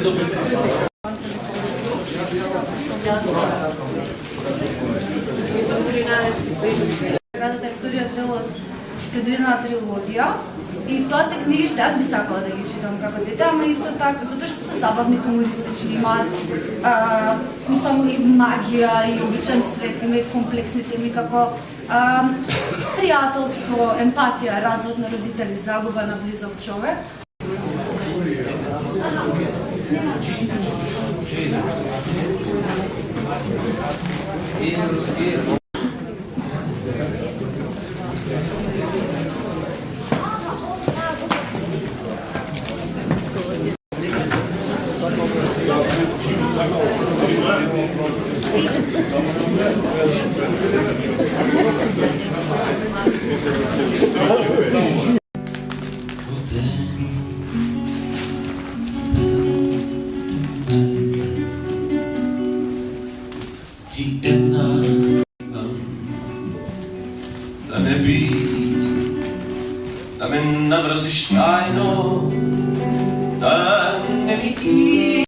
Градата е вториот дел од предвидена трилогија и тоа се книги што јас би сакала да ги читам како дете, ама исто така затоа што се забавни, хумористични, имаат мислам и магија и обичен свет, има и комплексни теми како пријателство, емпатија, развод на родители, загуба на близок човек. Da ne bi da me namraziš tajno, da ne mi